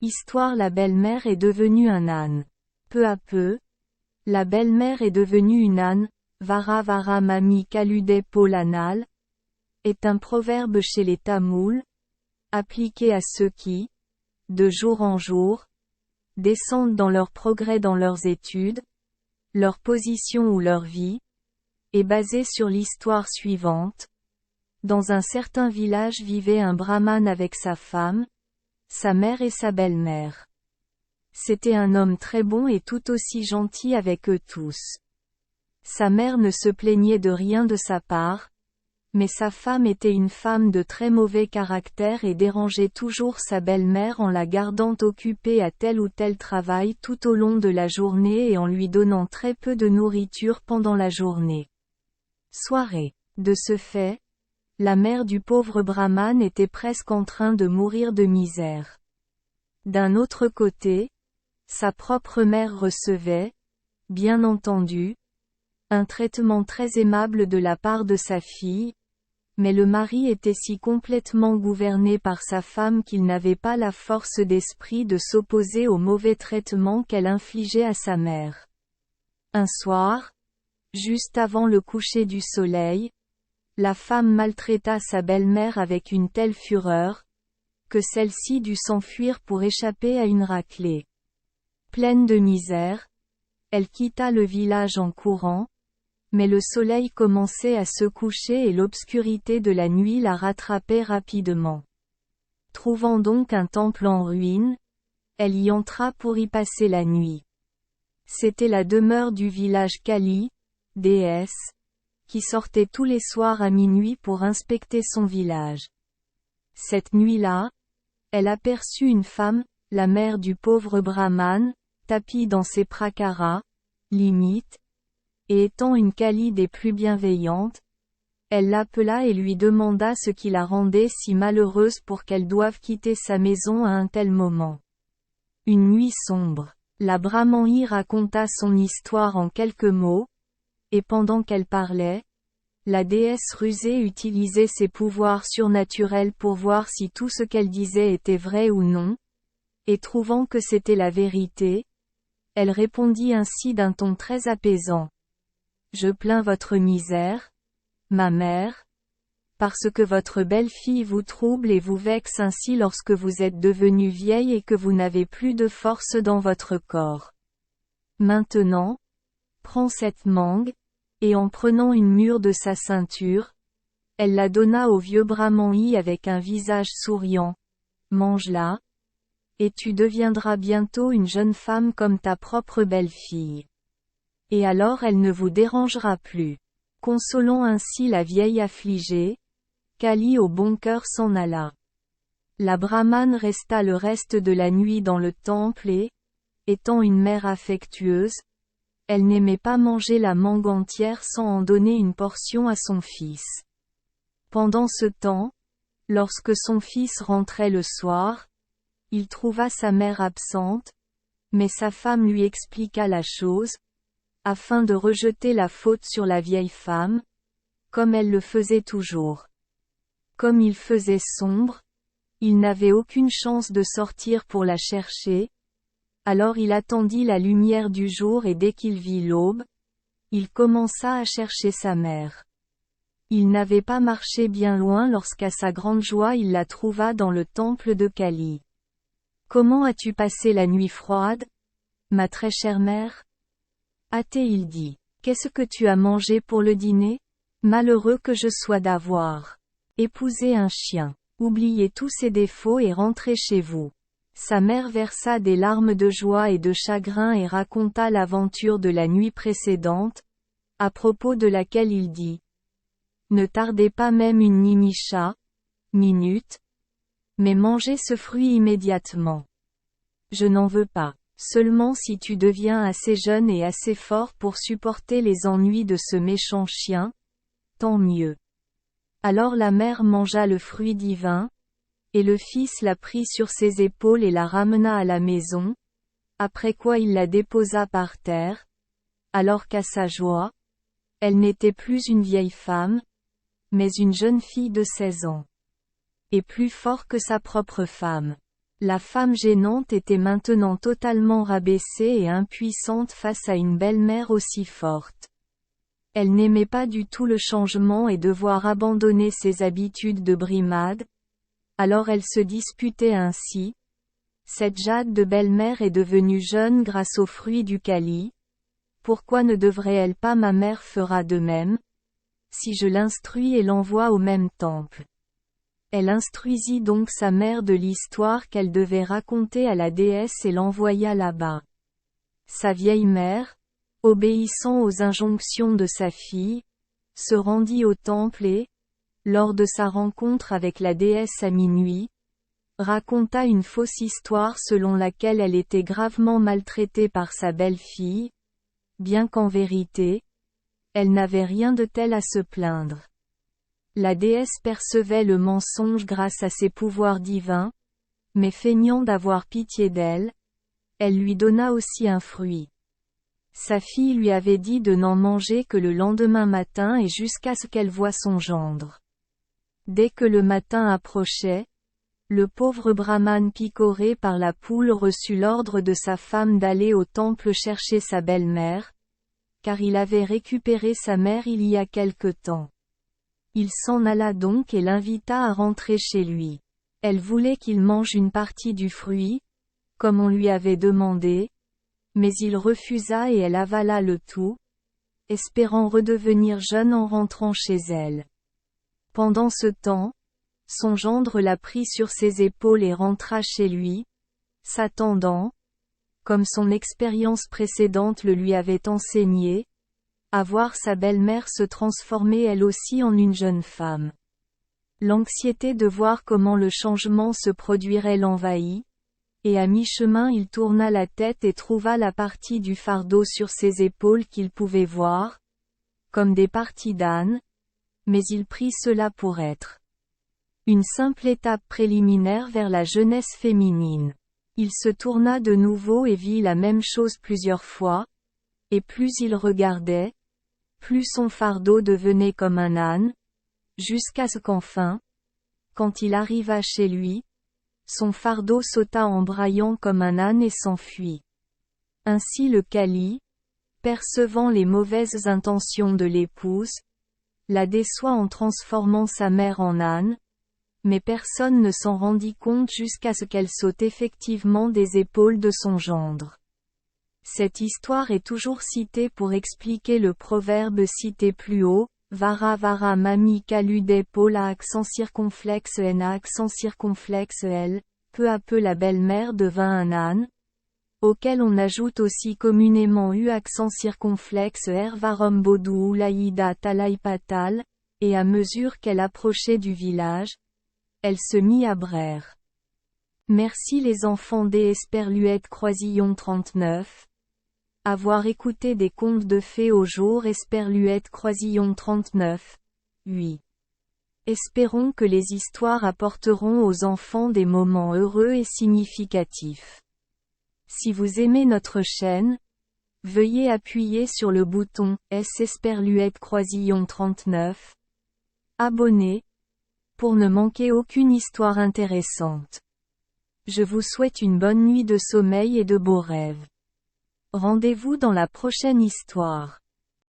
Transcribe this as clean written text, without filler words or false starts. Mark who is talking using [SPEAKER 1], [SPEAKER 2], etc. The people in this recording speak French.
[SPEAKER 1] Histoire. La belle-mère est devenue un âne. Peu à peu, la belle-mère est devenue une âne. Vara vara mami kalude polanal est un proverbe chez les Tamouls, appliqué à ceux qui, de jour en jour, descendent dans leur progrès dans leurs études, leur position ou leur vie, est basé sur l'histoire suivante. Dans un certain village vivait un brahmane avec sa femme, sa mère et sa belle-mère. C'était un homme très bon et tout aussi gentil avec eux tous. Sa mère ne se plaignait de rien de sa part, mais sa femme était une femme de très mauvais caractère et dérangeait toujours sa belle-mère en la gardant occupée à tel ou tel travail tout au long de la journée et en lui donnant très peu de nourriture pendant la journée. Soirée. De ce fait, la mère du pauvre brahmane était presque en train de mourir de misère. D'un autre côté, sa propre mère recevait, bien entendu, un traitement très aimable de la part de sa fille, mais le mari était si complètement gouverné par sa femme qu'il n'avait pas la force d'esprit de s'opposer au mauvais traitement qu'elle infligeait à sa mère. Un soir, juste avant le coucher du soleil, la femme maltraita sa belle-mère avec une telle fureur, que celle-ci dut s'enfuir pour échapper à une raclée. Pleine de misère, elle quitta le village en courant, mais le soleil commençait à se coucher et l'obscurité de la nuit la rattrapait rapidement. Trouvant donc un temple en ruine, elle y entra pour y passer la nuit. C'était la demeure du village Kali, déesse, qui sortait tous les soirs à minuit pour inspecter son village. Cette nuit-là, elle aperçut une femme, la mère du pauvre brahmane, tapie dans ses prakaras, limites, et étant une Kali des plus bienveillantes, elle l'appela et lui demanda ce qui la rendait si malheureuse pour qu'elle doive quitter sa maison à un tel moment. Une nuit sombre. La brahmani raconta son histoire en quelques mots, et pendant qu'elle parlait, la déesse rusée utilisait ses pouvoirs surnaturels pour voir si tout ce qu'elle disait était vrai ou non, et trouvant que c'était la vérité, elle répondit ainsi d'un ton très apaisant. Je plains votre misère, ma mère, parce que votre belle-fille vous trouble et vous vexe ainsi lorsque vous êtes devenue vieille et que vous n'avez plus de force dans votre corps. Maintenant, prends cette mangue, et en prenant une mûre de sa ceinture, elle la donna au vieux brahmani avec un visage souriant. Mange-la, et tu deviendras bientôt une jeune femme comme ta propre belle-fille. Et alors elle ne vous dérangera plus. Consolant ainsi la vieille affligée, Kali au bon cœur s'en alla. La brahmane resta le reste de la nuit dans le temple et, étant une mère affectueuse, elle n'aimait pas manger la mangue entière sans en donner une portion à son fils. Pendant ce temps, lorsque son fils rentrait le soir, il trouva sa mère absente, mais sa femme lui expliqua la chose, afin de rejeter la faute sur la vieille femme, comme elle le faisait toujours. Comme il faisait sombre, il n'avait aucune chance de sortir pour la chercher, alors il attendit la lumière du jour et dès qu'il vit l'aube, il commença à chercher sa mère. Il n'avait pas marché bien loin lorsqu'à sa grande joie il la trouva dans le temple de Kali. « Comment as-tu passé la nuit froide, ma très chère mère ?» A-t-il dit. « Qu'est-ce que tu as mangé pour le dîner ? Malheureux que je sois d'avoir épousé un chien. Oubliez tous ses défauts et rentrez chez vous. » Sa mère versa des larmes de joie et de chagrin et raconta l'aventure de la nuit précédente, à propos de laquelle il dit. Ne tardez pas même une nimisha, minute, mais mangez ce fruit immédiatement. Je n'en veux pas. Seulement si tu deviens assez jeune et assez fort pour supporter les ennuis de ce méchant chien, tant mieux. Alors la mère mangea le fruit divin, et le fils la prit sur ses épaules et la ramena à la maison, après quoi il la déposa par terre, alors qu'à sa joie, elle n'était plus une vieille femme, mais une jeune fille de 16 ans. Et plus fort que sa propre femme. La femme gênante était maintenant totalement rabaissée et impuissante face à une belle-mère aussi forte. Elle n'aimait pas du tout le changement et devoir abandonner ses habitudes de brimade. Alors elle se disputait ainsi. Cette Jade de belle-mère est devenue jeune grâce aux fruits du Kali. Pourquoi ne devrait-elle pas? Ma mère fera de même, si je l'instruis et l'envoie au même temple. Elle instruisit donc sa mère de l'histoire qu'elle devait raconter à la déesse et l'envoya là-bas. Sa vieille mère, obéissant aux injonctions de sa fille, se rendit au temple et, lors de sa rencontre avec la déesse à minuit, raconta une fausse histoire selon laquelle elle était gravement maltraitée par sa belle-fille, bien qu'en vérité, elle n'avait rien de tel à se plaindre. La déesse percevait le mensonge grâce à ses pouvoirs divins, mais feignant d'avoir pitié d'elle, elle lui donna aussi un fruit. Sa fille lui avait dit de n'en manger que le lendemain matin et jusqu'à ce qu'elle voie son gendre. Dès que le matin approchait, le pauvre brahman picoré par la poule reçut l'ordre de sa femme d'aller au temple chercher sa belle-mère, car il avait récupéré sa mère il y a quelque temps. Il s'en alla donc et l'invita à rentrer chez lui. Elle voulait qu'il mange une partie du fruit, comme on lui avait demandé, mais il refusa et elle avala le tout, espérant redevenir jeune en rentrant chez elle. Pendant ce temps, son gendre la prit sur ses épaules et rentra chez lui, s'attendant, comme son expérience précédente le lui avait enseigné, à voir sa belle-mère se transformer elle aussi en une jeune femme. L'anxiété de voir comment le changement se produirait l'envahit, et à mi-chemin il tourna la tête et trouva la partie du fardeau sur ses épaules qu'il pouvait voir, comme des parties d'âne, mais il prit cela pour être une simple étape préliminaire vers la jeunesse féminine. Il se tourna de nouveau et vit la même chose plusieurs fois, et plus il regardait, plus son fardeau devenait comme un âne, jusqu'à ce qu'enfin, quand il arriva chez lui, son fardeau sauta en braillant comme un âne et s'enfuit. Ainsi le Kali, percevant les mauvaises intentions de l'épouse, la déçoit en transformant sa mère en âne, mais personne ne s'en rendit compte jusqu'à ce qu'elle saute effectivement des épaules de son gendre. Cette histoire est toujours citée pour expliquer le proverbe cité plus haut, Vara vara mami kalude paul à accent circonflexe n à accent circonflexe l, peu à peu la belle-mère devint un âne, auquel on ajoute aussi communément u accent circonflexe r varum bodu ou laïda talaipatal, et à mesure qu'elle approchait du village, elle se mit à braire. Merci les enfants des Esperluette Croisillon 39. Avoir écouté des contes de fées au jour Esperluette Croisillon 39. 8. Espérons que les histoires apporteront aux enfants des moments heureux et significatifs. Si vous aimez notre chaîne, veuillez appuyer sur le bouton S Esperluette Croisillon 39. Abonner, pour ne manquer aucune histoire intéressante. Je vous souhaite une bonne nuit de sommeil et de beaux rêves. Rendez-vous dans la prochaine histoire.